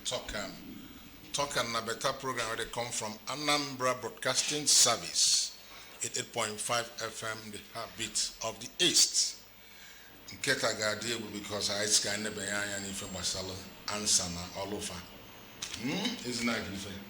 Talk and a better program where they come from Anambra Broadcasting Service, 88.5 FM, the heartbeat of the East. Nketa gadi because I scan the bayan if you masala answer na all over. Isn't that different?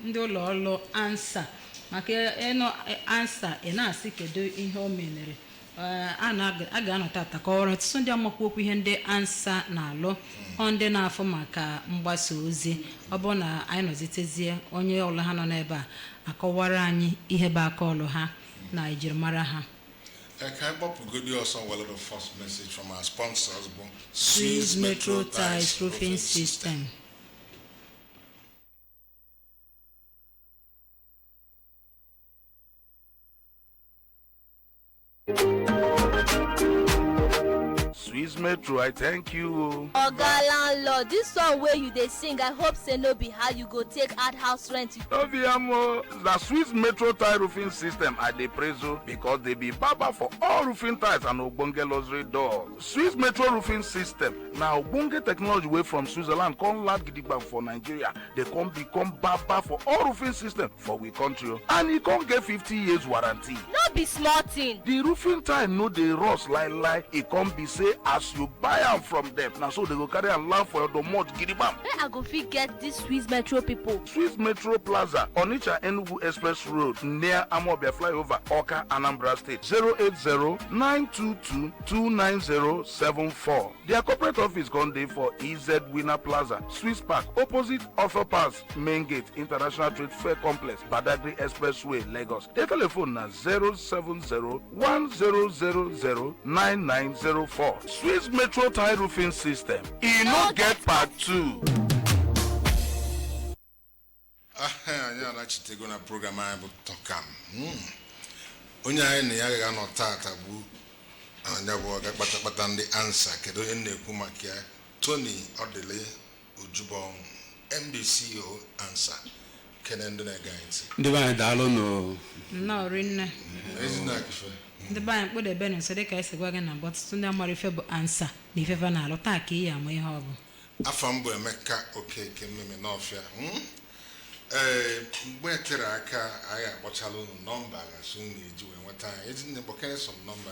Ndolo answer. Maka eno answer ena asikedo ihe o menere. Aga anọtata ka ọrụ tụsụ ndị amakwu okwu ihe ndị ansa na-alụ ndị na-afụ maka mgbasa ozi ọ bụ na anyị nọzitezie onye ọlụ ha nọ n'ebe a akọwara anyị ihe bụ aka ọlụ ha na ejirimara ha. Can I pop good also one of the first message from our sponsors, Swiss Metro Ties Roofing System. Swiss Metro, I thank you. Oga landlord, this song where you dey sing, I hope say no be how you go take add house rent. No be amo. The Swiss Metro Tile Roofing System I dey praise you because they be baba for all roofing tiles and ogbonge luxury doors. Swiss Metro Roofing System now ogbonge technology way from Switzerland come land gidigba for Nigeria. They come become baba for all roofing system for we country and e come get 50 years warranty. No be small thing. The roofing tile no dey rust like e come be say as you buy am from them na so they go carry am land for your domot gidigba. Where I go fit get this Swiss Metro people? Swiss Metro Plaza, Onitsha Enugu Express Road, near Amobia Flyover, Oka, Anambra State, 080-922-29074. Their corporate office gone there for EZ Winner Plaza, Swiss Park, opposite Offer Pass, Main Gate, International Trade Fair Complex, Badagry Expressway, Lagos. Their telephone na 070-1000-9904. Swiss Metro Tile Roofing System. E no get part 2. Anya na chitego na program anyị bụ Tokam. Onye anyị na ya ga nọtata bụ anya bụ ga kpatakpata ndị answer kedu onye na-ekwu maka ya Tony Odele Ujubon MBCO answer kene ndị na-ega ntị. Ndị anyị daalụ no rinne. Ezina kife. Ndị anyị kpọdebe na so dịka esi gwa gị na bọtụtụ ndị amara ife bụ answer na ife fa na-alụ taa ka ihe ama ihe ọ bụ. Afọ mbụ Emeka Okeke mmemme n'ọfịa. Mgbe tere aka anyị akpọchalụ nọmba ga-asụ na-eji wee nweta anyị ezi nne kpọkere sọ nọmba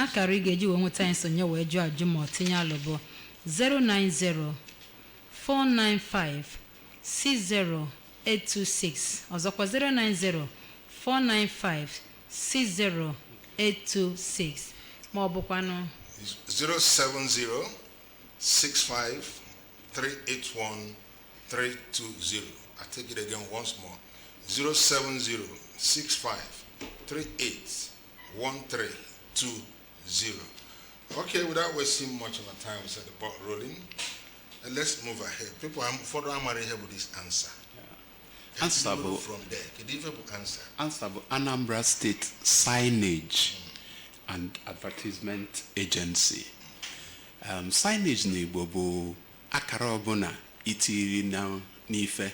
akara ị ga-eji wee nweta anyị sonye wee jụọ ajụ ma ọ tinye alụ bụ 090-495-60826 ọzọkwa 090-495-60826 ma ọ bụkwanụ 070-65-381-320. I take it again once more. 070-65-38-1320. Okay, without wasting much of our time, we set the ball rolling. And let's move ahead. People are further here with this answer. Answer from there. Can you answer? Answer Anambra State Signage and Advertisement Agency. Signage n'Igbo bụ akara ọbụla itiri na n'ife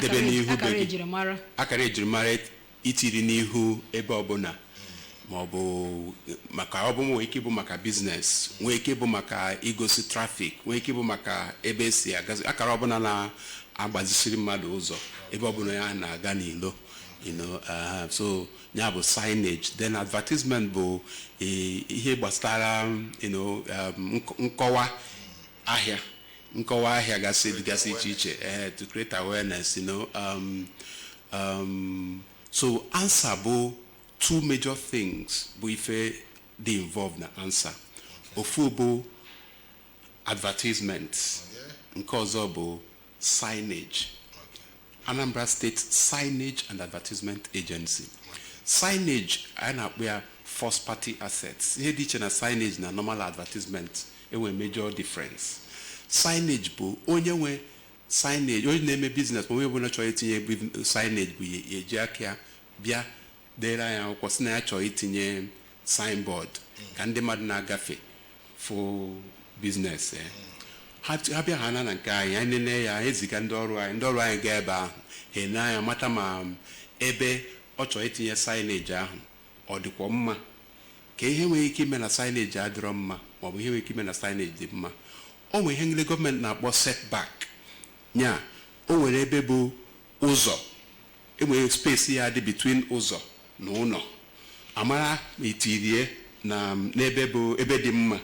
debe n'ihu akara ejirimara itiri n'ihu ebe ọbụla ma ọ bụ maka ọbụ nwee ike bụ maka business nwee ike bụ maka igosi traffic nwee ike bụ maka ebe esi agazi akara ọbụla na-agbazisiri mmadụ ụzọ ebe ọbụla ya na-aga n'ilo so ya bụ signage. Then advertisement bụ ihe gbasara nkọwa ahịa gasị iche iche to create awareness. So answer bụ two major things bụ ife dị involved na answer. Ofu bụ advertisement, nke ọzọ bụ signage. Anambra State Signage and Advertisement Agency. Signage anyị na-akpọ ya first party assets. Ihe dị iche na signage na normal advertisement enwe major difference. Signage bụ onye nwe signage, onye na-eme business ma onye ọbụla chọrọ itinye signage bụ eji aka ya bịa dere ya akwụkwọ sị na ya chọrọ itinye signboard ka ndị mmadụ na-agafe for business. Ha bịa ha na nke anyị nene ya eziga ndị ọrụ anyị ga ebe ahụ na-anya mata ma ebe ọ chọrọ itinye signage ahụ ọ dịkwa mma ka ihe nwere ike ime na signage adịrọ mma ma ọ bụ ihe nwere ike ime na signage dị mma o nwere ihe ngile gọọmenti na-akpọ setback nya o nwere ebe bụ ụzọ enwere space ya dị between ụzọ na ụlọ amara itirie na n'ebe bụ ebe dị mma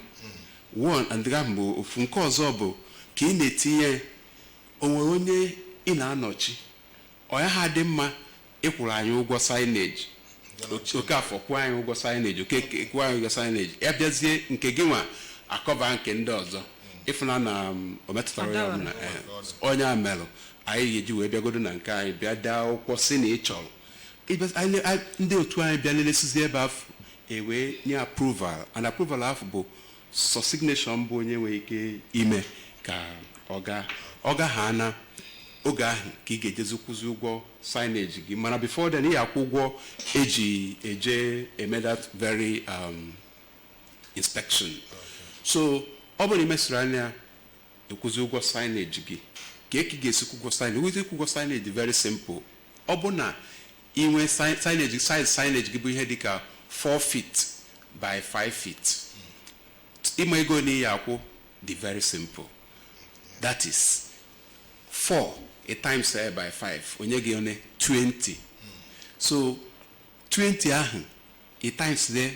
one and bụ ofu nke ọzọ bụ ka ị na-etinye onwe onye ị na-anọchi ọya ha dị mma ịkwụrụ anyị ụgwọ signage oke afọ kwụọ anyị ụgwọ signage oke kwụọ anyị ụgwọ signage ya bịazie nke gị nwa akọba nke ndị ọzọ ịfụna na o metụtara ya na onye a merụ anyị ga-eji wee bịagodo na nke anyị bịa dee akwụkwọ si na ị chọrọ ndị otu anyị bịa lelesizi ebe afọ ewee nye approval and approval afọ bụ sọ signation bụ onye nwere ike ime ka ọ ga ha na oge ahụ ka ị ga-ejezi kwụzi ụgwọ signage gị mana before then ị ga-akwụ ụgwọ eji eje eme that very inspection so ọ bụrụ na imesịrị anya ekwụzi ụgwọ signage gị ka eke ga-esi kwụgwọ signage ụgwọ ịkwụgwọ signage very simple ọ bụ na inwe signage size signage gị bụ ihe dịka 4 feet by 5 feet ịma ego na ihe akwụ dị very simple that is 4 a times by 5 onye gị one 20 so 20 ahụ a times there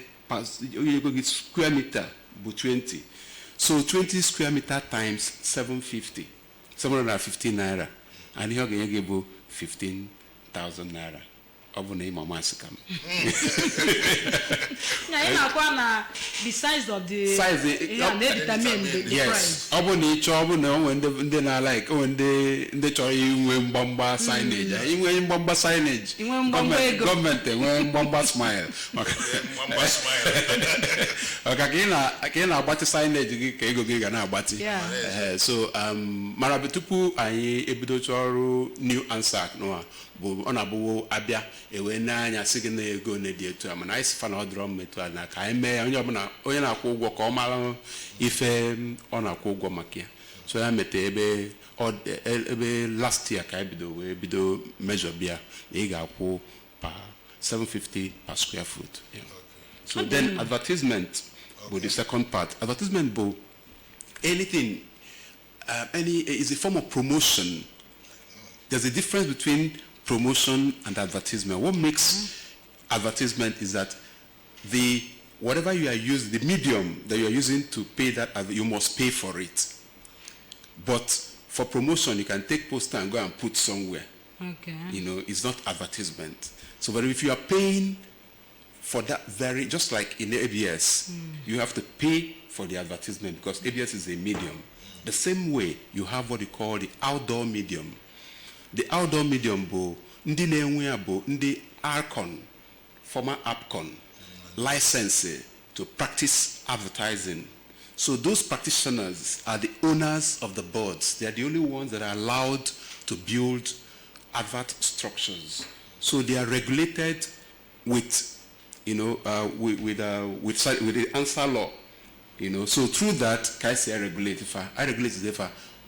onye ego gị square meter bụ 20 so 20 square meter times 750 naira and ihe ọ ga-enye gị bụ 15,000 naira ọ bụ na ịma masị ka m ị na-akwa na the size of the size na-determine the price. Ọ bụ na ị chọọ ọ bụ na onwe ndị na-like onwe ndị chọrọ inwe mgbamgba signage inwe mgbamgba signage gọọmenti enwe mgbamgba smile maka ka ị na-agbatị signage gị ka ego gị ga na-agbatị so mara tupu anyị ebidocha ọrụ new answer n'ụwa bụ ọ na-abụwo abịa ewe n'anya sị gị na ego na-edi etu a mana anyị sifa na ọ dịrọ mmetụ a na ka anyị mee ya onye na-akwụ ụgwọ ka ọ mara ife ọ na-akwụ ụgwọ maka ya so ya mete ebe last year ka anyị wee bido measure bịa na ị ga-akwụ per 750 per square foot so then advertisement bụ the second part. Advertisement bụ anything is a form of promotion. There's a difference between promotion and advertisement. What makes advertisement is that whatever you are using, the medium that you are using to pay that, you must pay for it. But for promotion, you can take poster and go and put somewhere. Okay. It's not advertisement. So, but if you are paying for that just like in ABS, you have to pay for the advertisement because ABS is a medium. The same way you have what you call the outdoor medium. The outdoor medium bụ ndị na-enwe ya bụ ndị ARCON, former APCON, license to practice advertising. So those practitioners are the owners of the boards. They are the only ones that are allowed to build advert structures. So they are regulated with with the answer law. So through that, I regulate if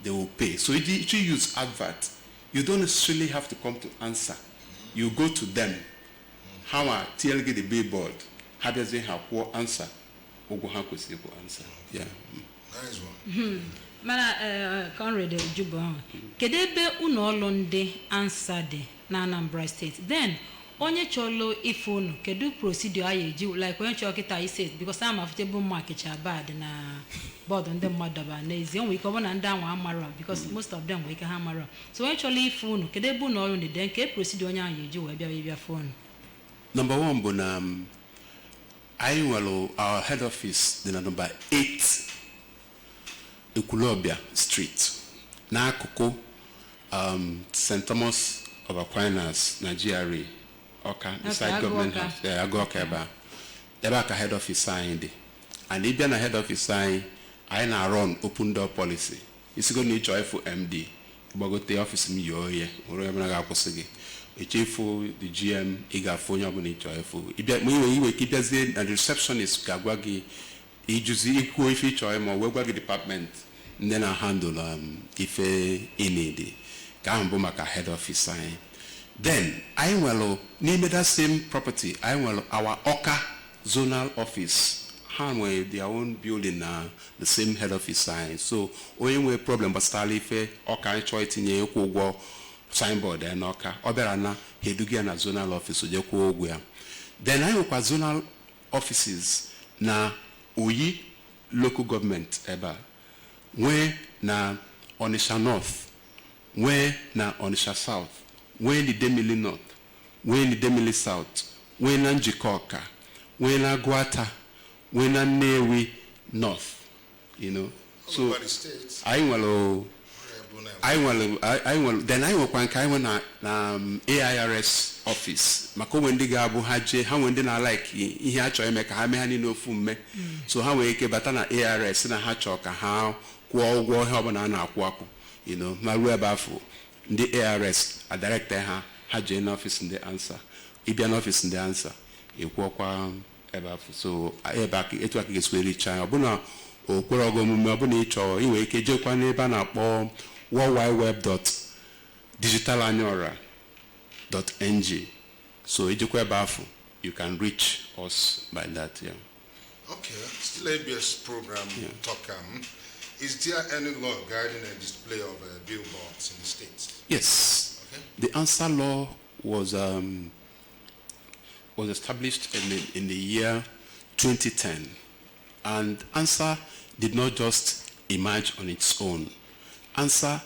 they will pay. So if you use advert, you don't necessarily have to come to answer. You go to them. How are TLG the billboard? How does they have poor answer? Answer. Yeah. Nice one. Mana Conrad Jubo. Kedebe unolo ndị answer dị na Anambra State. Then onye chọlụ ife unu kedu procedure a eji like onye chọrọ kịta ise because I'm affordable market bad na board ndị mmadụ daba n'ezi onwe ike ọ bụ na ndị anwa amara because most of them nwere ike ha amara so onye chọrọ ife unu kedu ebe unu ọrụ dị nke procedure onye ahụ eji wee bịa phone. Number 1 bụ na anyị nwere our head office dị na number 8 Ekwulobia Street n'akụkụ St. Thomas of Aquinas na GRA Ọka beside government house Agụọka ebe a ka head office anyị dị and ịbịa na head office anyị na-run open door policy isigo na ịchọ ịfụ MD gbagote office m yoo ya nwere ebe na ga-akwụsị gị echefu the GM ị ga-afụ onye ọbụla ịchọ ịfụ iwe ka ịbịazie na the receptionist ga-agwa gị ijuzi ikwuo ife ịchọ ma wee gwa gị department ndị na-handle ife ịnịdị ka ahụ bụ maka head office anyị. Then anyị nwere n'ime that same property anyị nwere our Ọka zonal office have their own building the same head office sign. So only way problem but stalife or can try to nye signboard and oka oberana hedugia na zonal office ojekwo ogwe. Then I kwa zonal offices na Oyi local government eba where na Onisha North, where na Onisha South, where the Demili North, where the Demili South, where na Njikoka, where na Guata, where na Newi North, you know. So I will then I will na AIRS office. Mako wendi gabu haje, ha wendi na like ihe acho eme ka ha me hani no fumme. So ha we ke batana AIRS na ha cho ka ha kwa ogwo he obana na akwa, you know. Ma ru eba fu ndi AIRS a director ha je na office ndi answer. Ibian office ndi answer. Ekwo kwa eba fu. So eba ki etu akige sweri cha obuna okoro ogomume obuna icho iwe ike je kwa na eba na akpo worldwideweb.digitalanyora.ng. So you can reach us by that, yeah. Okay, still ABS program Tokam. Is there any law guiding the display of billboards in the States? Yes. Okay. The ANSA law was established in the year 2010, and ANSA did not just emerge on its own. ANSA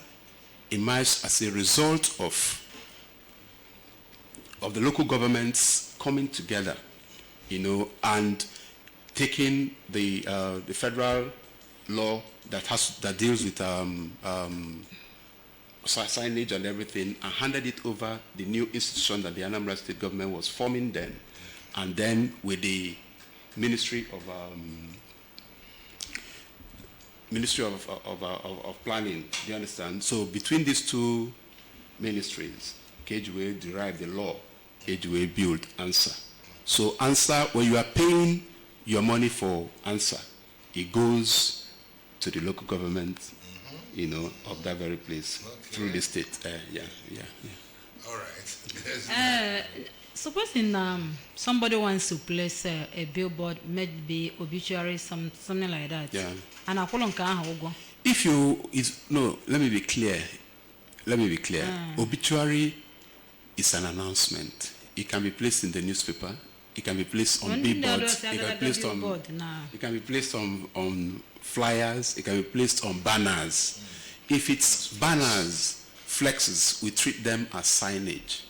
emerged as a result of the local governments coming together, you know, and taking the federal law that deals with signage and everything, and handed it over the new institution that the Anambra State government was forming then, and then with the Ministry of Planning, do you understand? So between these two ministries, KGWA derived the law, KGWA built ANSA. So ANSA, when you are paying your money for ANSA, it goes to the local government, you know, of that very place, through the state. All right. Supposing somebody wants to place a billboard, maybe obituary, something like that. Yeah. And let me be clear. Obituary is an announcement. It can be placed in the newspaper. It can be placed on billboards. It can be placed on flyers. It can be placed on banners. If it's banners, flexes, we treat them as signage.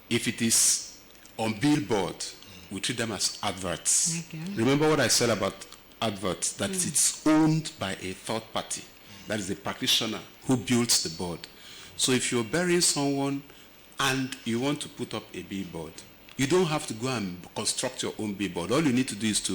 If it is on billboard, we treat them as adverts. Okay. Remember what I said about adverts, that it's owned by a third party. That is the practitioner who builds the board. So if you're burying someone and you want to put up a billboard, you don't have to go and construct your own billboard. All you need to do is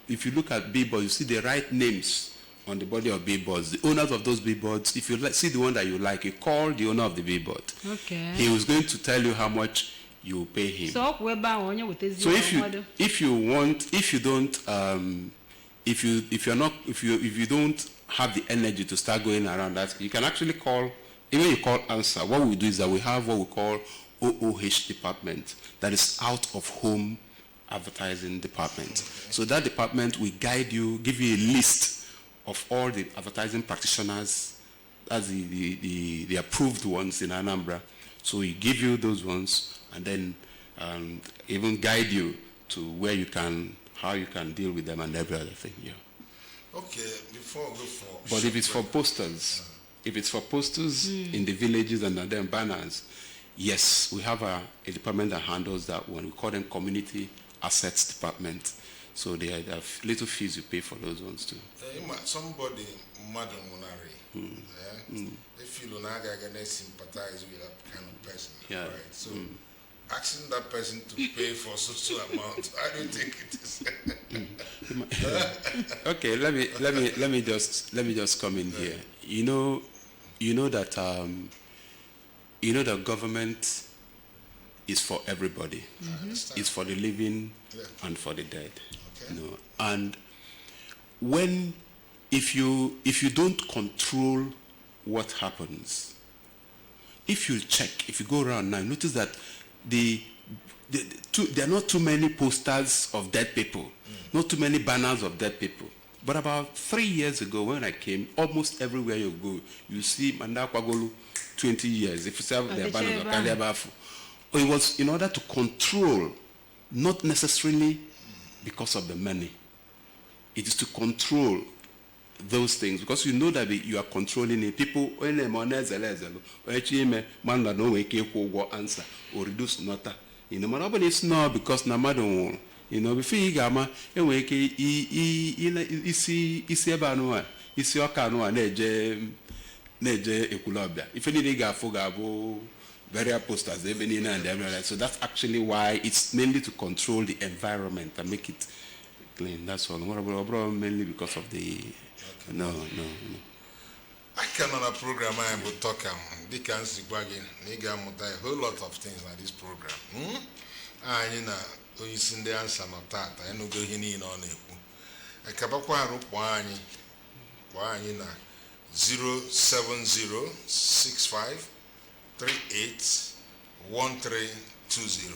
if you look at billboards, you see the right names on the body of billboards, the owners of those billboards. If you see the one that you like, you call the owner of the billboard. Okay. He was going to tell you how much you pay him. So if you don't have the energy to start going around that, you can actually call. Even you call ANSA. What we do is that we have what we call OOH department, that is out of home advertising department. So that department will guide you, give you a list of all the advertising practitioners, as the approved ones in Anambra. So we give you those ones, and then even guide you to how you can deal with them and every other thing. Yeah. Okay. Before we go for. But if it's for posters, in the villages and then banners, yes, we have a department that handles that one. We call them community assets department. So they have little fees you pay for those ones too. Somebody, Madam Munari, they feel they sympathize with that kind of person. Yeah. Right? So asking that person to pay for such amount, I don't think it is. Okay, let me just come in here. You know that government is for everybody. It's for the living and for the dead. Okay. You know? And if you don't control what happens, if you go around now, notice that the there are not too many posters of dead people, not too many banners of dead people. But about 3 years ago, when I came, almost everywhere you go, you see Manda Kwagolu 20 years. If you say the banner of Kaliabafu, it was in order to control, not necessarily because of the money. It is to control those things, because you know that you are controlling it. People, when they answer or reduce nota. You know, but it's not because Namadon, you know, before you gama, and wake isi abanua, isi okanoa, neje ekulabia. If any nigga fogabo, various posters, even in and everywhere. So that's actually why it's mainly to control the environment and make it clean. That's all. Mainly because of the. No. I can on a program I will talk they can see again. Nigga a whole lot of things like this program. You know, you see the answer not that. I know go in on it. I kabakwa rupwani. Why 07065381320.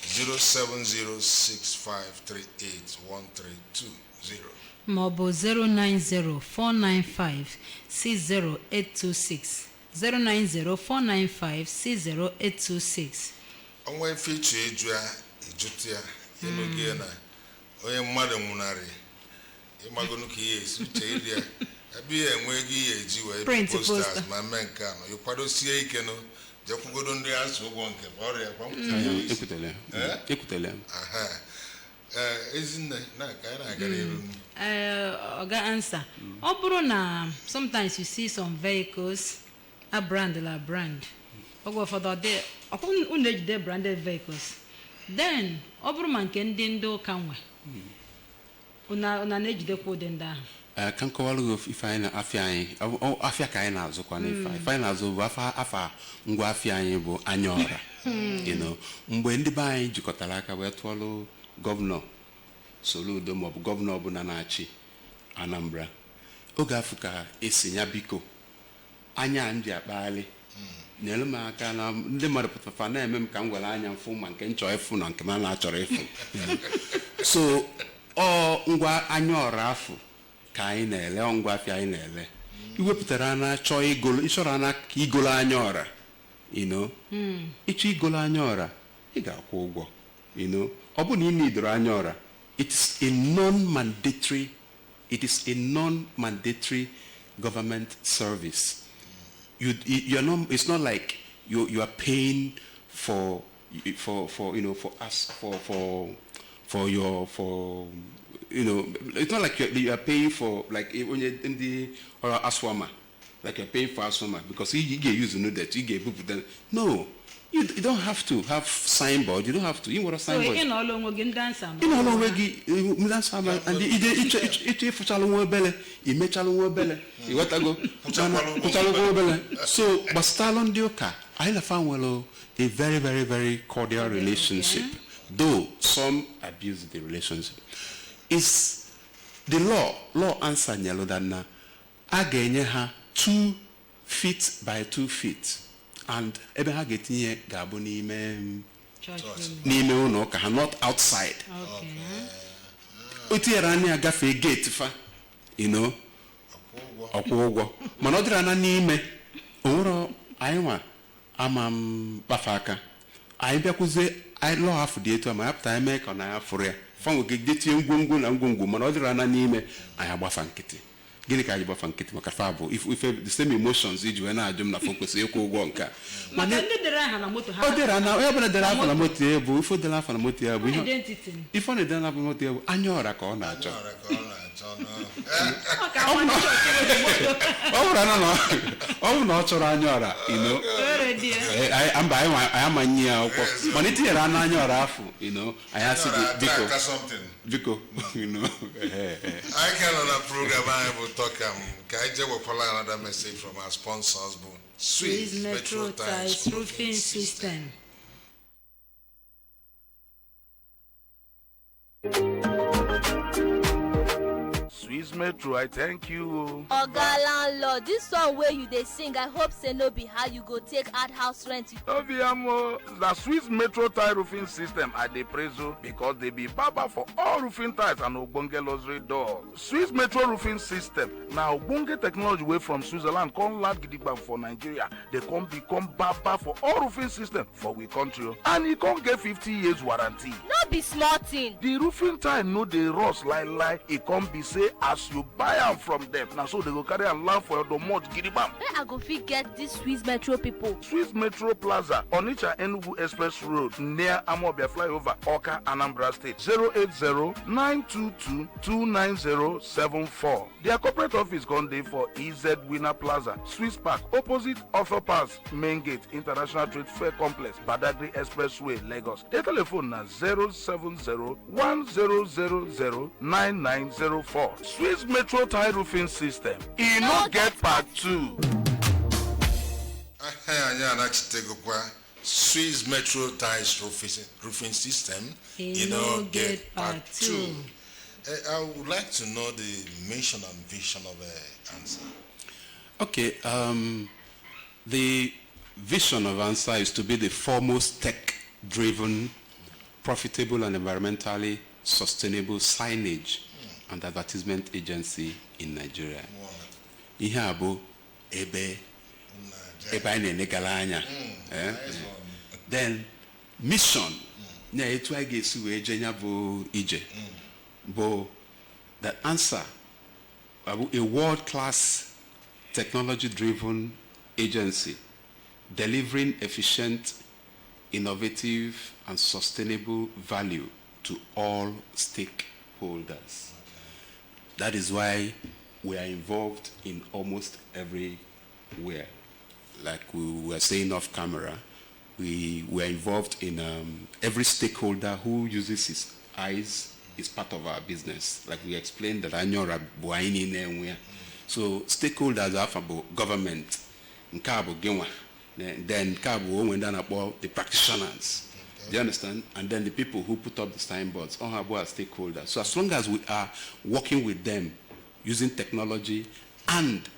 07065381320. maọbụ 090-495-60826 090-495-60826. Onwe feature ejua ejutia enoge na onye mmadụ nwụnarị ịmagonu ka ihe esi uche iria ebe ihe enweghị ihe eji wee posters ma mee nke a nọ ịkwadosie ike nụ jekwugodo ndị asụ ụgwọ nke ọrịa ekwutele ezinne na ka anyị na-agara iru Oga answer. Ọ bụrụ na sometimes you see some vehicles a brand la brand. Ogo for the unu ejide branded vehicles. Then ọ bụrụ ma nke ndị ụka nwe. Una na-ejide kwa ụdị ndị ahụ. Ka nkọwalụ ife anyị na afịa anyị, afịa ka anyị na-azụkwa n'ife. Ife anyị na-azụ bụ afa ngwa afịa anyị bụ anya ọra. You know, mgbe ndị be anyị jikọtara aka wee tụọlụ gọvanọ Soludo maọbụ gọvanọ ọbụla na-achị Anambra, oge afọ ka esi ya biko anya ndị akpaghalị nyere m aka na ndị mmadụ pụtafa na-eme m ka m gwara anya mfụ ma nke nchọ ịfụ na nke m na-achọrọ ịfụ. So ngwa anya ọra afọ ka anyị na-ele, ngwa afịa anyị na-ele. Iwepụtara na ịchọrọ na ka igolo anya ọra, you know, ịchọ igolo anya ọra ị ga-akwụ ụgwọ, you know. Ọ bụ na ị nidoro anya ọra, it is a non-mandatory government service. You're not. It's not like you are paying for you know. It's not like you are paying for like when you're in the aswama, like you're paying for aswama because you get used to know that you get people. No. You don't have to have signboard. You don't have to. You want a signboard. So in all along again dancer. In all along again dancer and it fuchalungo bele. It mechalungo bele. You want to go fuchalungo bele. So but stalon dioka. I have found well a very very very cordial relationship. Though some abuse the relationship. Is the law answer nyalo dana. Agenye ha 2 feet by 2 feet. And ebe ha getinye ga-abụ n'ime ụlọ ka ha not outside. Okay. O tinyere anya agafe gate fa, you know, ọkwụ ụgwọ. Mana ọ dịrị ana n'ime onwere anyị nwa ama m kpafe aka. Anyị bịakwuzie anyị lụọ afọ dị etu a ma ya pụta eme ka ọ na ya fụrụ ya. Fanwe getinye ngwongwo na ngwongwo mana ọ dịrị ana n'ime anyị agbafa nkịtị. Gịnị ka anyị gbafa nkịtị maka fa bụ ife the same emotions iji wee na-ajụ m na focus ịkwụ ụgwọ nke a. Maka ndị dere aha na moto ha. Ọ dere na onye ọbụla dere afọ na moto ya bụ ife dere afọ na moto ya bụ ihe ife ọ na-edere na moto ya bụ anya ọra ka ọ na-achọ. Ọ bụrụ na ọ chọrọ anya ọra, you know. Mba anyị amanye ya akwụkwọ mana itinyere anụ anya ọra afọ, you know, anyị asị gị biko, you know. I can on a program I will talk can I just will another message from our sponsors, Swiss Metrotypes Roofing System. Swiss Metro, I thank you. Oga landlord, this song where you dey sing, I hope say no be how you go take add house rent. Obiamo, the Swiss Metro tile roofing system I dey praise you because they be baba for all roofing tiles and ogbonge luxury doors. Swiss Metro roofing system now ogbonge technology way from Switzerland come land gidigba for Nigeria. They come become baba for all roofing system for we country, and e come get 50 years warranty. No be small thing. The roofing tile no dey rust lie. It come be say as you buy am from them, now so they go carry am land for your domot gidigba. Where I go fit get this Swiss Metro people? Swiss Metro Plaza, Onitsha Enugu Express Road, near Amobia Flyover, Oka, Anambra State. 080-922-29074. Their corporate office gone there for EZ Winner Plaza, Swiss Park, opposite Author Pass, Main Gate, International Trade Fair Complex, Badagry Expressway, Lagos. Their telephone na 070-1000-9904. Swiss Metro Tile Roofing System. E no get part 2. Swiss Metro Tiles roofing system. You know, get part 2. I would like to know the mission and vision of ANSA. Okay, the vision of ANSA is to be the foremost tech-driven, profitable and environmentally sustainable signage and advertisement agency in Nigeria. Ihe abụ ebe anyị na-enegala anya. Then mission na etu anyị ga-esi wee jenya bụ ije bụ the ANSA a world-class technology-driven agency delivering efficient, innovative and sustainable value to all stakeholders. That is why we are involved in almost everywhere. Like we were saying off camera, we were involved in every stakeholder who uses his eyes is part of our business. Like we explained that Anyora Buaini Nenwe. So stakeholders are from government, Nkabo Genwa, then Kabo when done about the practitioners. Do you understand? And then the people who put up the signboards, all are stakeholders. So as long as we are working with them, using technology and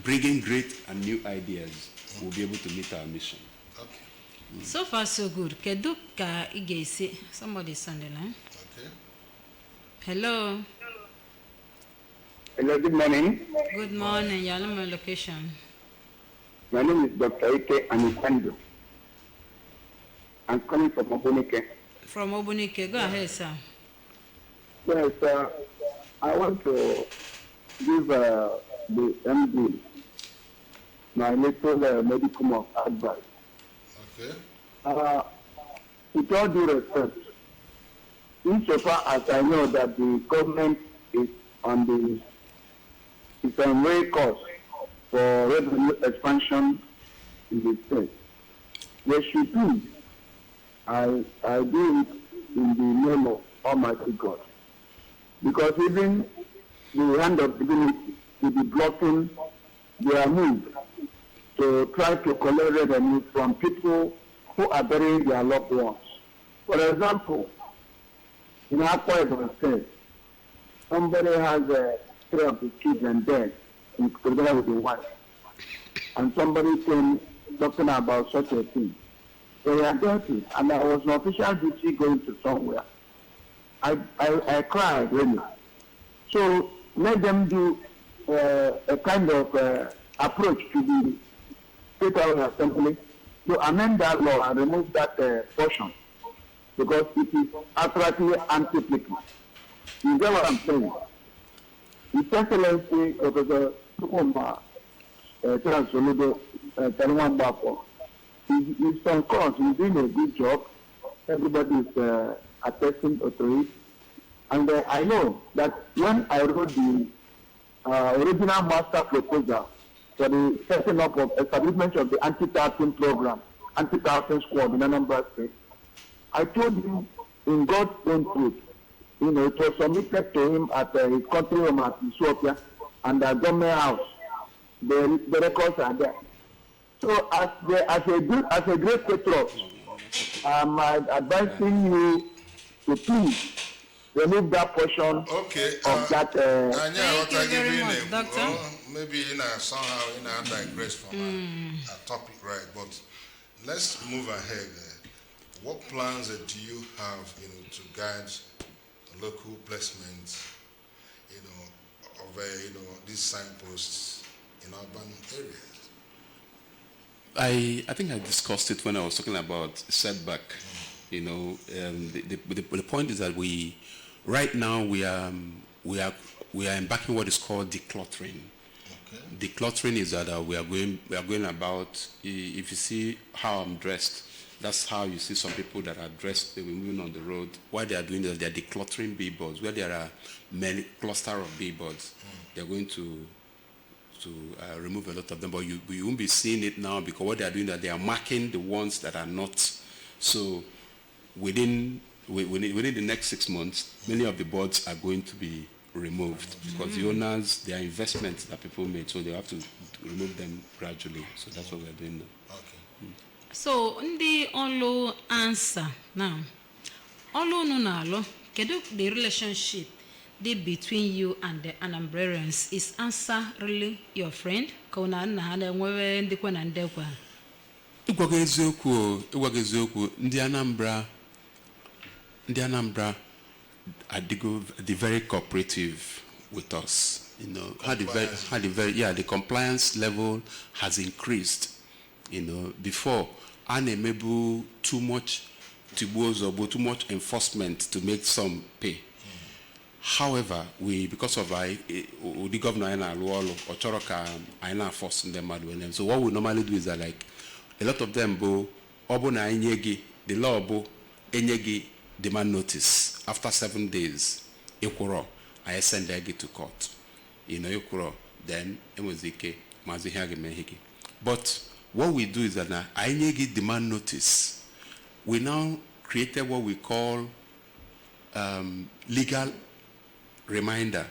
bringing great and new ideas, we'll be able to meet our mission. Okay. So far so good. Kedu ka igesi? Somebody's on the line. Okay. Hello. Hello, good morning. Good morning. Yalama location. My name is Dr. Ike Anambra. I'm coming from Obunike. From Obunike. Go ahead, sir. Yes, I want to give the MD my little medical advice. Okay. With all due respect, insofar as I know that the government is on way course for revenue expansion in the state, there should be, I do it in the name of Almighty God. Because even the hand of divinity will be blocking their move to try to collect revenue from people who are burying their loved ones. For example, in Akwa Ibom State, somebody has 3 of the children dead together with the wife. And somebody came talking about such a thing. They were dirty, and I was an official duty going to somewhere. I cried, really. So let them do a kind of approach to the State House Assembly to amend that law and remove that portion, because it is absolutely anti-people. You get what I'm saying? His Excellency Professor Tukuma Transoludo Tanwan Bako, he's on course, he's doing a good job. Everybody is attesting to it. And I know that when I wrote the original master proposal for the setting up of establishment of the anti-tartan program, anti-tartan squad in Anambra State, I told him in God's own truth, it was submitted to him at his country home at Ethiopia and the government house. The records are there. So as a great patriot, I'm advising you to please remove that portion Okay. of that. Thank you very much, Doctor. Maybe somehow digress from our topic, right? But let's move ahead. What plans do you have, to guide local placement, of these signposts in urban areas? I think I discussed it when I was talking about setback. The point is that right now we are embarking what is called decluttering. Okay. Decluttering is that we are going about. If you see how I'm dressed, that's how you see some people that are dressed. They were moving on the road. What they are doing is they are decluttering billboards. Where there are many cluster of billboards, they are going to remove a lot of them. But you won't be seeing it now because what they are doing is that they are marking the ones that are not. So within the next 6 months, many of the boards are going to be removed because the owners, their investments that people made, so they have to remove them gradually. So that's what we're doing now. Okay. So ndị ọlụ answer now. Ọlụ unu na-alụ, kedu the relationship between you and the Anambrarians? Is answer really your friend? Ka una nna ha na-enwewe ndekwa na ndekwa? Ịgwaga eziokwu, ndị Anambra are very cooperative with us. The compliance level has increased. Before, maybe too much enforcement to make some pay. However, because of the governor and our law or Choroka, I now forcing them out with them. So what we normally do is that a lot of them the law demand notice after 7 days. I send them to court. Then but what we do is that now I demand notice. We now created what we call legal reminder.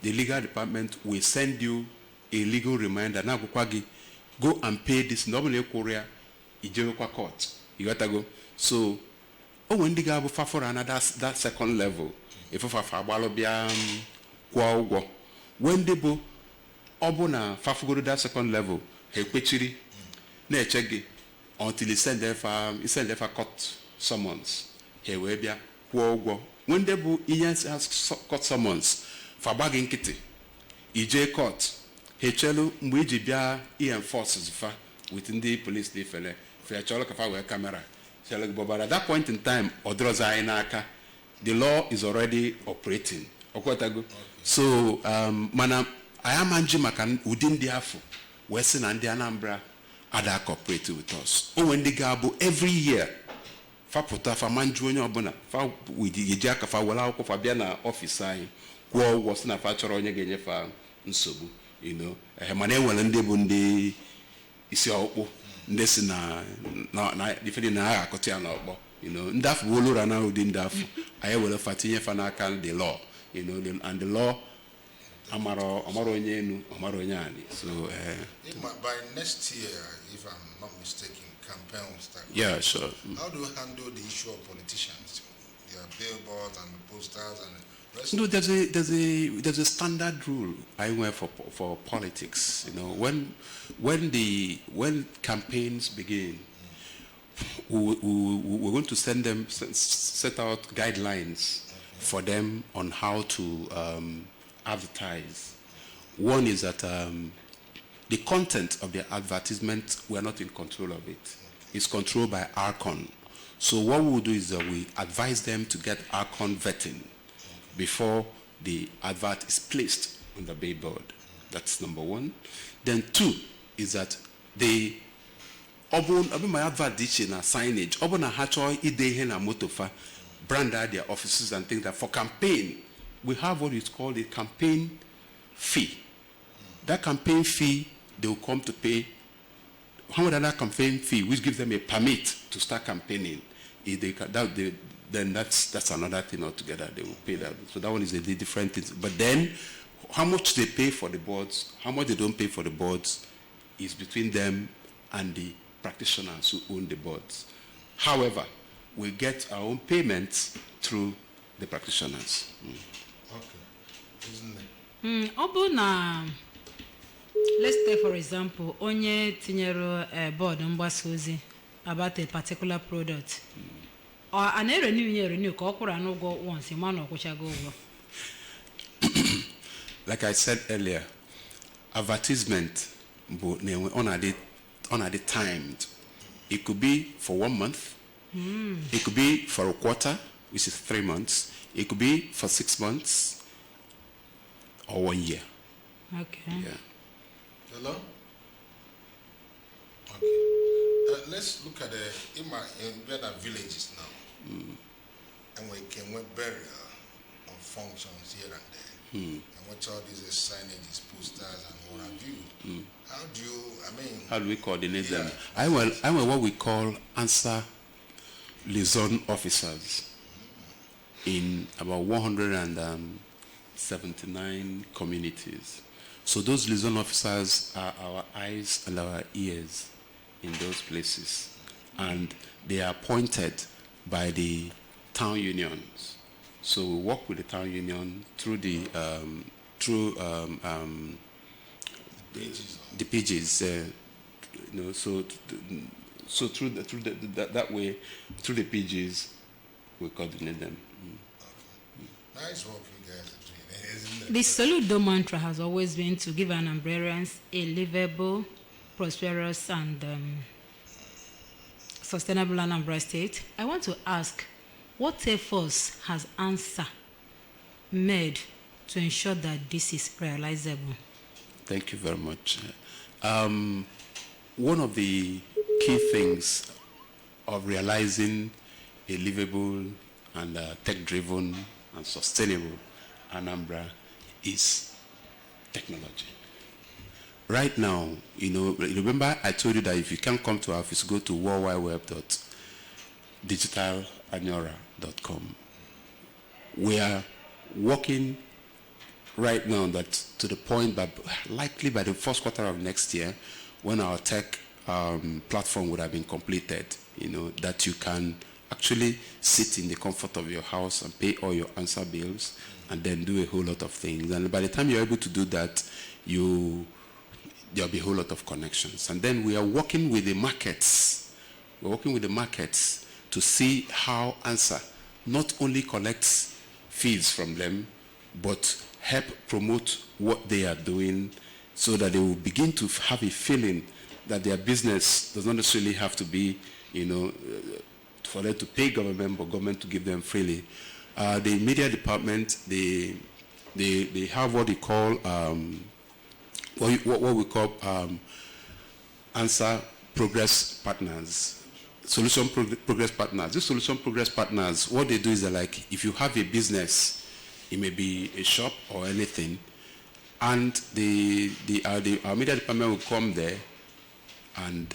The legal department will send you a legal reminder. Now go and pay this. Normally Korea, court. You got to go. So when they go for another that second level, if when they go obona go to that second level, he check until he send them for court summons. He will be when they go has court summons for bagging kitty. EJ court. He chelo mbijibia he enforces within the police they fell. For cholo kafa we camera. But at that point in time, the law is already operating. Okay. So, I am Anjimakan within the AFU, Western and the Anambra are cooperating with us. When the Gabo every year, Faputa, Famanjuana Bona, with the Jaka Fawala, Fabiana officer, who was not Facharonia Genefa, Nsubu, Mane Walende Bundi is your this na defending na akotia na obo ndaf wolo rana within daf aye wala fatinye fana kan the law and the law amaro nyenu amaro nyani. So by next year, if I'm not mistaken, campaign will start. Yeah, sure. How do you handle the issue of politicians, their billboards and posters and there's a standard rule I went for politics. When campaigns begin, we're going to set out guidelines for them on how to advertise. One is that the content of the advertisement, we're not in control of it. It's controlled by ARCON. So what we'll do is that we advise them to get ARCON vetting before the advert is placed on the billboard. That's number one. Then two is that my advert ditching a signage, a hatchoy ide na motofa, brand their offices and things that for campaign, we have what is called a campaign fee. That campaign fee, they will come to pay. How much that campaign fee, which gives them a permit to start campaigning, then that's another thing altogether. They will pay that. So that one is a different thing. But then, how much they pay for the boards, how much they don't pay for the boards, is between them and the practitioners who own the boards. However, we get our own payments through the practitioners. Okay. Isn't it? Ọ bụ na let's take for example onye tinyere board mgbasa ozi about a particular product. Or an renew ka ọ kwụrụ n'ụgwọ once ma na ọkwụchago ụgwọ. Like I said earlier, advertisement on a timed. It could be for 1 month. It could be for a quarter, which is 3 months. It could be for 6 months or 1 year. Okay. Yeah. Hello? Okay. Let's look at in villages now. And we can burial of functions here and there. And watch all these signages, posters, and what have you. How do you, how do we coordinate them? I'm what we call answer liaison officers in about 179 communities. So those liaison officers are our eyes and our ears in those places. And they are appointed by the town unions. So we work with the town union through the pages, so through that way, through the pages, we coordinate them. Nice work you guys are doing, isn't it? The Saludo mantra has always been to give Anambrarians a livable, prosperous, and sustainable Anambra state. I want to ask, what efforts has ANSA made to ensure that this is realizable? Thank you very much. One of the key things of realizing a livable and tech-driven and sustainable Anambra is technology. Right now, remember I told you that if you can't come to our office, go to worldwideweb.digitalanora.com. We are working right now that to the point that likely by the first quarter of next year, when our tech platform would have been completed, that you can actually sit in the comfort of your house and pay all your answer bills and then do a whole lot of things. And by the time you're able to do that, there'll be a whole lot of connections. And then we are working with the markets. We're working with the markets to see how ANSA not only collects fees from them, but help promote what they are doing so that they will begin to have a feeling that their business does not necessarily have to be, for them to pay government, but government to give them freely. The media department, they have what they call, what we call ANSA Progress Partners, Solution Progress Partners. These Solution Progress Partners, what they do is that, like, if you have a business, it may be a shop or anything, and our media department will come there and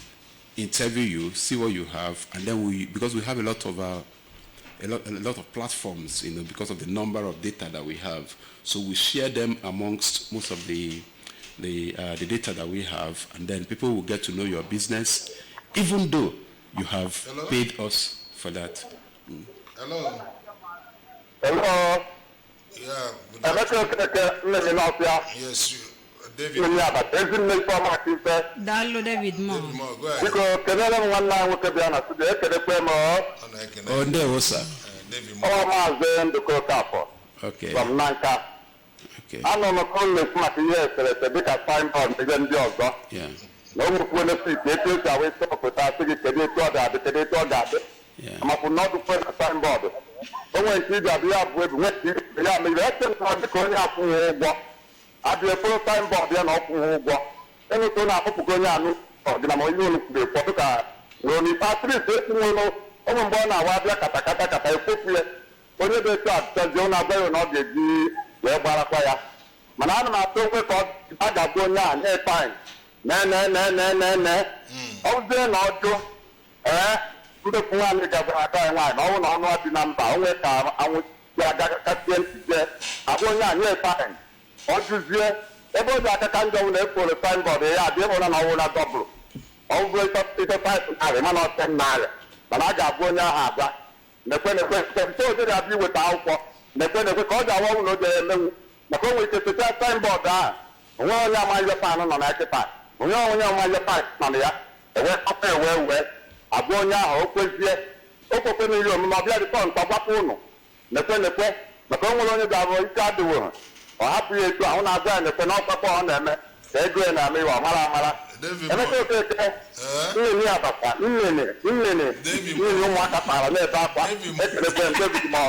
interview you, see what you have, and then because we have a lot of platforms, because of the number of data that we have, so we share them amongst most of the data that we have, and then people will get to know your business, even though you have paid us for that. Hello. Hello. Yeah. Yes, David. Dalo David Mo. Go ahead. David Mo. Okay. From Nanka. Okay. I know not only smart yes, a big signboard again the other. Yeah. No one will see it, I will stop with our ticket, the day. I'm not to put a signboard. When we see that we have with what you have made, that's what the Korea for. I do a full signboard, and off who anything I hope to go on, or the Namoyo, the Potuka, only past 3 days, born our Katakata, only the church, Jonah Bayo, not the G, where Barakwaya. Manana, I told her, I got going on, no time. No. Oh, then I'll go. To the one that I line, all not the number, only time I would get I won't near time. What is here? Every like a kind of for the signboard, they are the one and I double. Always up to the 5 I not 10 miles. But I got one hour. The question so that I be without nekwe ka ọ ji awa ụlọ jere emewu maka o nwere ike seta signboard a onwe onye amaghị pan nọ na akịpa onye amaghị pan nọ na ya ewe kpapa ewe abụọ onye ahụ o kwezie okwekwe n'iri omume ọbịa dịkọ nta gbapụ ụnụ nekwe maka o nwere onye ga-abụ ike adịwo ha ọ hapụ ya etu ahụ na-azụ ya nekwe na ọkpakọ ọ na-eme ka ego ya na-eme iwe ọmara amara emeka okeke nnene abata nnene ụmụaka kpara na-ebe akwa ekelekwe m David ma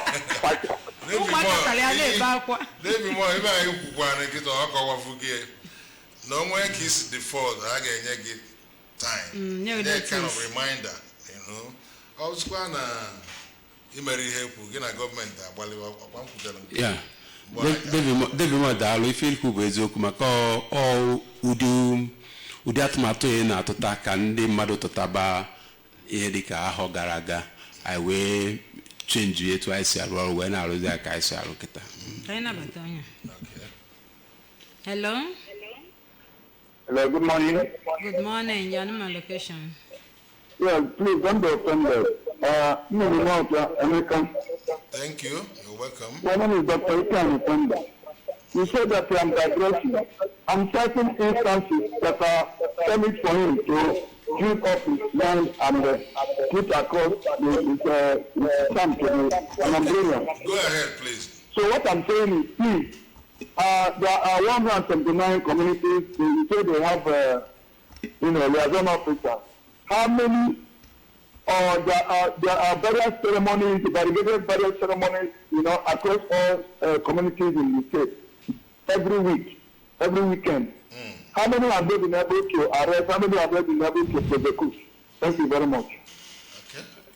David Mo ebe anyị kwukwana nkịta ọ kọwafu gị na onwe ka isi default a ga-enye gị time kind of reminder ọ bụzikwa na imere ihe ekwu gị na gọọmenti agbalịwa ọkwa nkwutere nke David Mo daalụ ife ikwu bụ eziokwu maka ụdị atụmatụ ya na-atụta ka ndị mmadụ tụtaba ihe dịka ahọ gara aga anyị wee chenji etu anyị si arụ ọrụ wee na-arụzi ya ka anyị si arụ kịta. Hello. Hello, good morning. Good morning. Your name and location. Yeah, please don't be offended. Thank you. You're welcome. My name is Dr. Ikan Anambra. You said that I'm digressing. I'm citing instances that are coming for him to give up his land and put across his stamp to the Anambra. Go ahead, please. So what I'm saying is, please, there are 179 communities. They say they have, liaison officers. How many? There are various ceremonies, variegated various ceremonies, across all communities in the state. Every week, every weekend. How many have they been able to arrest? How many have they been able to prosecute? Thank you very much.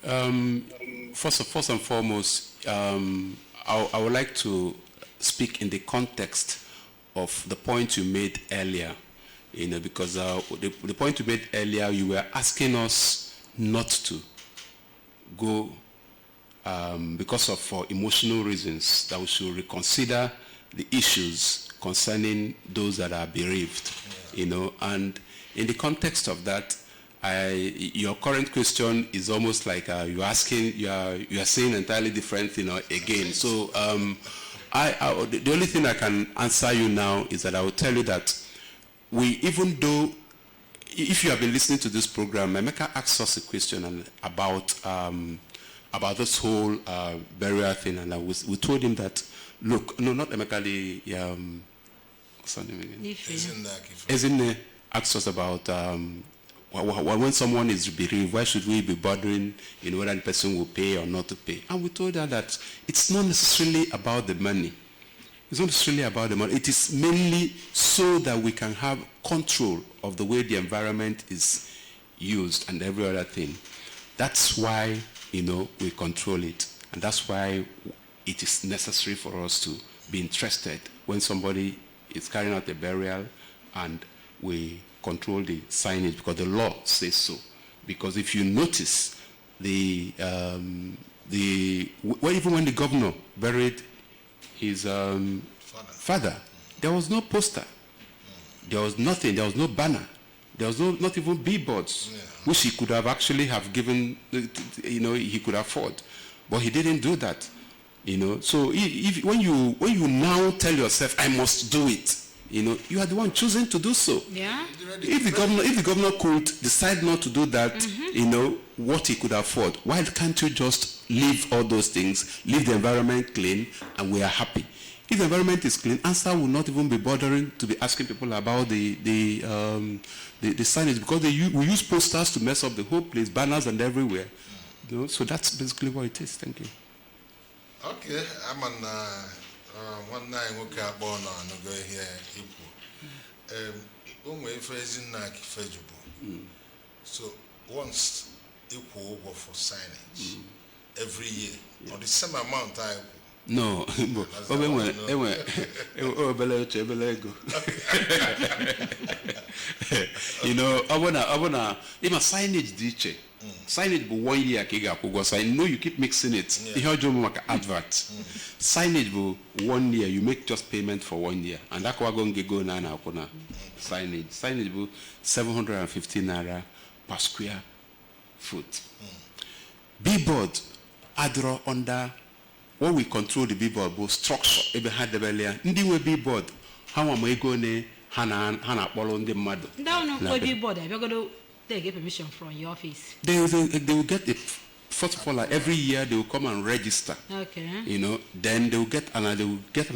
Okay. First and foremost, I would like to speak in the context of the point you made earlier. Because the point you made earlier, you were asking us not to go because of for emotional reasons, that we should reconsider the issues concerning those that are bereaved, and in the context of that, your current question is almost like you are saying entirely different, again. So the only thing I can answer you now is that I will tell you that even though, if you have been listening to this program, Emeka asked us a question about this whole burial thing, and we told him that, look, no, not Emeka, what's her name again? Ezinne asked us about when someone is bereaved, why should we be bothering whether the person will pay or not to pay? And we told her that it's not necessarily about the money. It's not necessarily about the money. It is mainly so that we can have control of the way the environment is used and every other thing. That's why, we control it. And that's why it is necessary for us to be interested when somebody is carrying out a burial, and we control the signage because the law says so. Because if you notice, even when the governor buried his father, there was no poster, there was nothing, there was no banner, there was not even billboards, which he could have actually have given, he could afford, but he didn't do that. So when you now tell yourself, I must do it, you are the one choosing to do so. Yeah. If the governor could decide not to do that, what he could afford, why can't you just leave all those things, leave the environment clean, and we are happy? If the environment is clean, ANSA will not even be bothering to be asking people about the signage, because we use posters to mess up the whole place, banners and everywhere. So that's basically what it is. Thank you. Okay, I'm on one night we are born on go here so once equal for signage every year on the same amount I no, I wanna even signage DJ. Signage will 1 year so I know you keep mixing it. Advert. Signage will 1 year, you make just payment for 1 year. And that's what going to go now. Signage. Signage will 750 naira per square foot. Billboard, Adro under what we control the billboard both structure ebe ha debele ndị nwe billboard ha nwa ma ego ne ha na-akpọrọ ndị mmadụ. Ndị ahụ na billboard abịagodo they get permission from your office. They will get a, first of all, like every year they will come and register. Okay. You know, then they will get an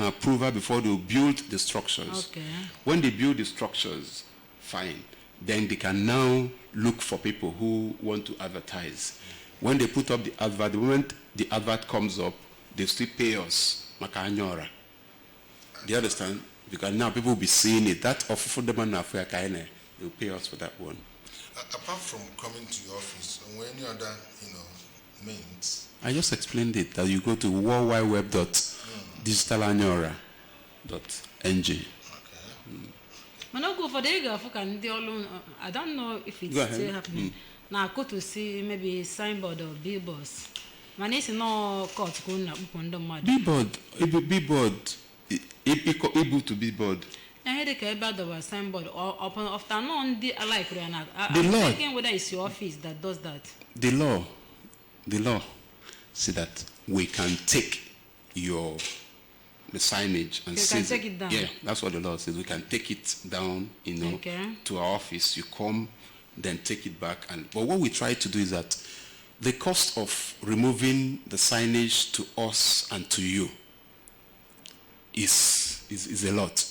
approval before they will build the structures. Okay. When they build the structures, fine. Then they can now look for people who want to advertise. When they put up the advert, the moment the advert comes up, they still pay us. Maka anyora. Do you understand? Because now people will be seeing it. That offer for them and they will pay us for that one. Apart from coming to your office, or any other, means? I just explained it, that you go to worldwideweb.digitalanyora.ng. Okay. When I go for the I don't know if it's still happening. Now I go to see maybe signboard or billboards. My name is no court going up on the mud. Billboard, able to billboard. I had a bad of a signboard or open afternoon the like I'm law. thinking whether it's your office that does that. The law say that we can take the signage and you can take it down. Yeah, that's what the law says. We can take it down, okay, to our office. You come, then take it back. But what we try to do is that the cost of removing the signage to us and to you is a lot.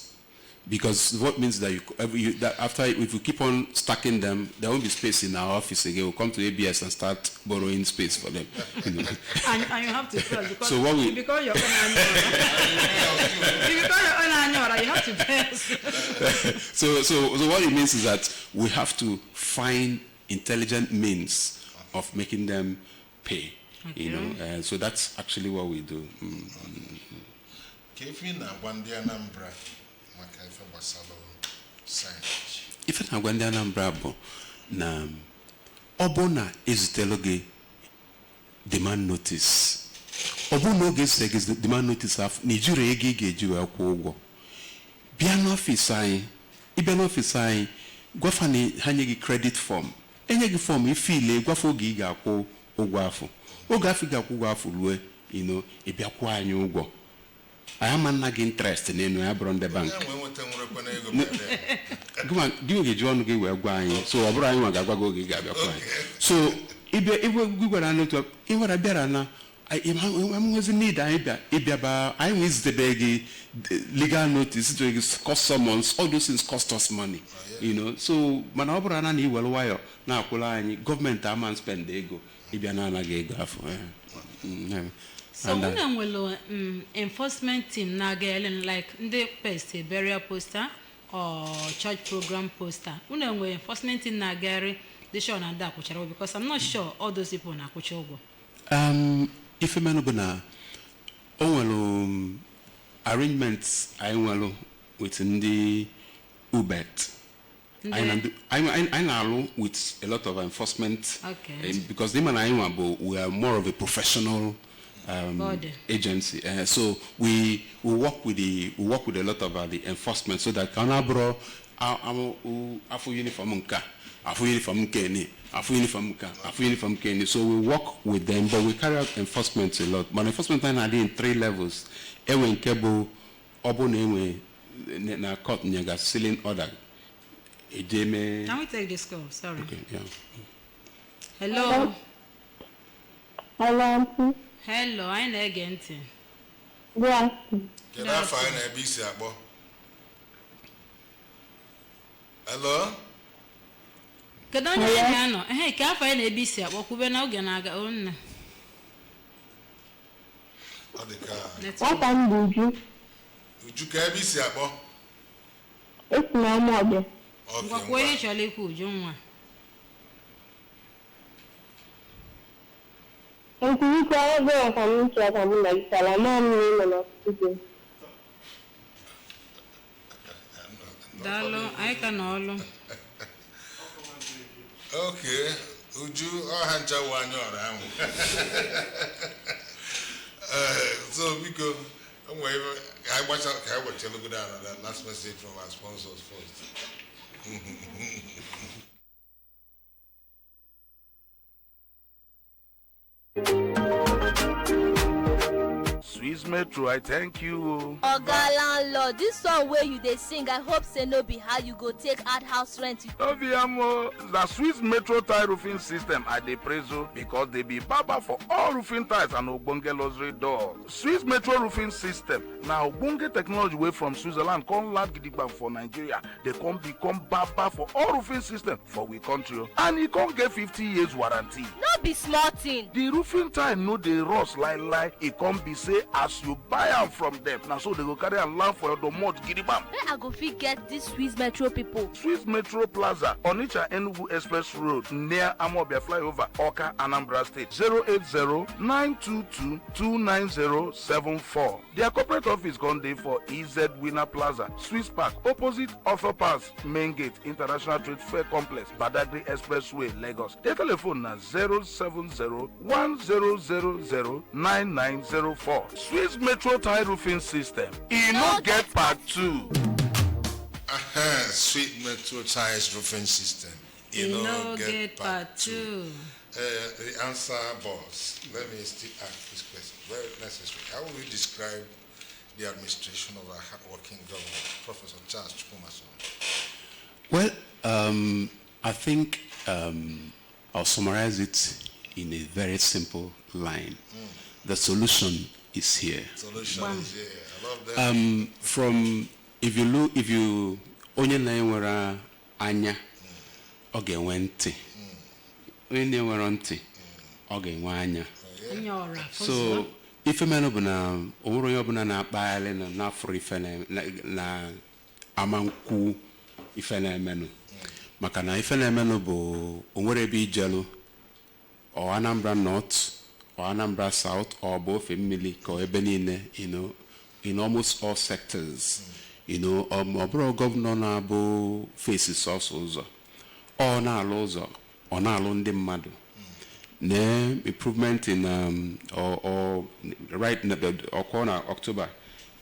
Because what means that if you keep on stacking them, there won't be space in our office again. We'll come to ABS and start borrowing space for them. And you have to pay because so what we because you're you have to pay. So what it means is that we have to find intelligent means of making them pay. Okay. So that's actually what we do. If Anambra. Ife na-agwa ndị Anambra bụ na ọ bụ na ezitelo gị demand notice, ọ bụ na oge ezite gị demand notice afọ na ijiri ego ị ga-eji wee kwụọ ụgwọ, bịa n'ọfịs anyị, ịbịa n'ọfịs anyị gwafa na ha nye gị credit form, enye gị form ifile gwafa oge ị ga-akwụ ụgwọ afọ, oge afọ ị ga-akwụ ụgwọ afọ rue ịbịa kwụọ anyị ụgwọ. I am not interested in any bank. Give me John give a guy, so a Brian Wagago Gabia. So if we were to if what I better now, I was in need. I miss the bag legal notice to cost summons, all those things cost us money. So Manabra and he will wire now government man spend the ego, Ibiana gave. So when will enforcement team now getting like the pest burial poster or church program poster? When will enforcement team now getting the show and that because I'm not sure all those people na kuchogo. If a man gonna arrangements I will within the UBET. I know with a lot of enforcement. Okay. Because them and we are more of a professional agency, so we work with a lot of the enforcement, so that Anambra afu uniform Kenny. So we work with them, but we carry out enforcement a lot. But enforcement are in 3 levels. Ewen kebo obo na court nyaga sealing order. Can we take this call? Sorry. Okay, yeah. Hello. Hello. Hello, I'm again. Yes. Can I find a BC? Hello? Can I know? Hey, can I find a BC? What could be now? Ganaga own. What time did you? Would you care BC? It's my mother. Okay. Where shall you go, John? And you can go from each other like Salamon. Dalo, I can all. Okay, would you hand one around? So, because I watch out, I will tell you down that last message from our sponsors first. Metro, I thank you. Oga landlord, this song wey you dey sing, I hope say no be how you go take add house rent. Obiamo, the Swiss Metro tile roofing system I dey praise you because they be baba for all roofing tiles and ogbonge luxury doors. Swiss Metro roofing system na ogbonge technology wey from Switzerland come land gidigba for Nigeria. They come become baba for all roofing system for we country, and e come get 50 years warranty. No be small thing. The roofing tile no dey rust like e come be say as you buy am from them, na so they go carry am land for your domot gidigba. Where I go fit get this Swiss Metro people? Swiss Metro Plaza, Onitsha Enugu Express Road, near Amobia Flyover, Oka, Anambra State, 080-922-29074. Their corporate office gone there for EZ Winner Plaza, Swiss Park, opposite Offer Pass, Main Gate, International Trade Fair Complex, Badagry Expressway, Lagos. Their telephone na 070-1000-9904. Swiss Metro Tile Roofing System. E no get part 2. Sweet Metro Ties roofing system. No get part 2. The answer, boss. Let me still ask this question. Very necessary. How will you describe the administration of our hardworking governor, Professor Charles Chukwumaso? Well, I think I'll summarize it in a very simple line. The solution is here. Solution is here. I love that. From if you onye na-enwere anya ọ ga-enwe ntị, onye na-enwere ntị ọ ga-enwe anya. So ife menụ bụ na onwere onye ọbụla na-akpagharị n'afọ ife na amankwu ife na-emenụ, maka na ife na-emenụ bụ onwere ebe ijelu or Anambra North or Anambra South or both mmiri ka ebe niile, in almost all sectors. Ọbụrụ gọvanọ na-abụ faces ọsọ ụzọ ọ na-alụ ụzọ ọ na-alụ ndị mmadụ na improvement in right ọkwa na October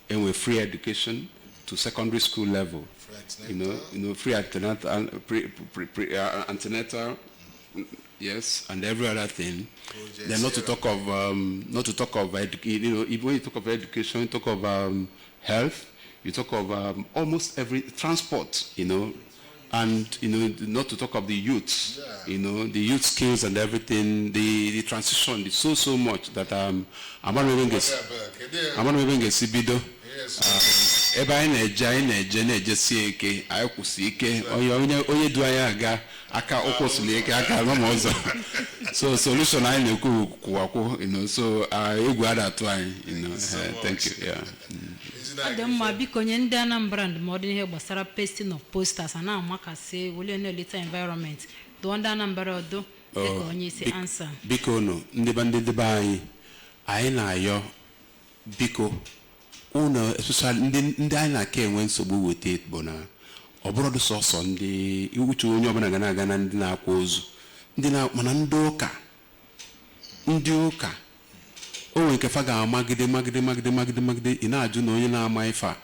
enwe free education to secondary school level, free antenatal, yes, and every other thing. Then not to talk of when you talk of education, you talk of health. You talk of almost every transport, and not to talk of the youth, the youth skills and everything, the transition is so much that I'm not even get sibido. Ebe anyị na-eje sie ike anyị kwụsị ike onye du anyị aga aka ụkwụsịrị ike aka alụma ọzọ. So solution anyị na-ekwu kwụwakwụ, so egwu adatụ anyị, thank you. Yeah. Ọ dị mma biko nye ndị Anambra ndụmọdụ ihe gbasara pasting of posters na amakasị wole na-eleta environment dụọ ndị Anambra ọdụ dịka onye isi ansa. Biko ndị debe anyị na-ayọ biko ụnụ especially ndị anyị na-aka enwe nsogbu weta bụ na ọ bụrụ sọsọ ndị uche onye ọbụla ga na-aga na ndị na-akwa ozu mana ndị ụka o nwere nke fa ga-amagide ị na-ajụ na onye na-ama ife a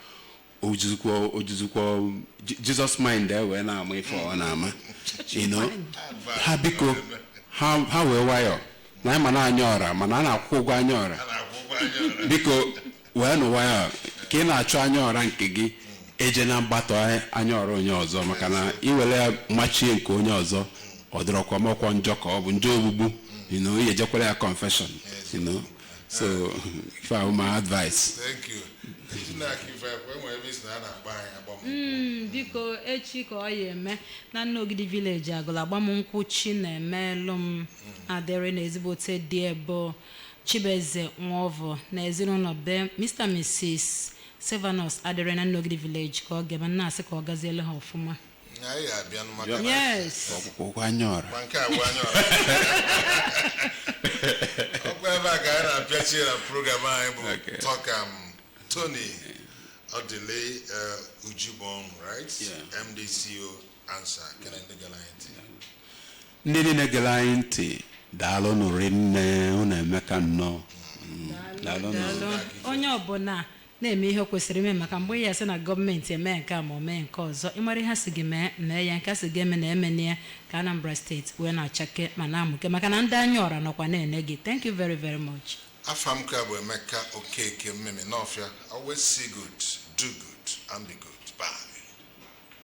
ojizikwa Jesus mind wee na-ama ife ọ na-ama, ha biko ha wee nwayọ na anyị ma na-anya ọra mana a na-akwụ ụgwọ anya ọra, biko wee nụ nwayọ ka ị na-achọ anya ọra nke gị eje na mgbatọ anya ọra onye ọzọ, maka na iwere ya machie nke onye ọzọ ọ dịrọkwa mọkwọ njọ ka ọ bụ njọ ogbugbu, ihe ejekwara ya confession, So, if I were my advice. Thank you. Biko echi ka ọ ya eme na Nnogidi village agụla agbamnkwụ chi na-emelụ m adịrị na ezigbote dị ebe Chibeze Nwovo na ezinụlọ be Mr. Mrs. Sevanus adịrị na Nnogidi village ka ọ ga-eme na-asị ka ọ gaziele ha ọfụma. Yes. Tony Odile Ujibon, right? Yeah. MDCO answer. Can I Nini Negalainti, Dalo no Rinne, Unemeka no. Onye ọbụla na-eme ihe kwesịrị ime maka mgbe ya sị na gọọmenti eme nke a ma mee nke ọzọ ịmara ihe si gị mee ya nke a si gị eme na emene ya ka Anambra steeti wee na-achake ma na-amụke maka na ndị anya ọra nọkwa na-ene gị. Thank you very very much. Afam ka bụ Emeka Okeke Mmemme n'Ọfịa. Always see good, do good, and be good. Bye.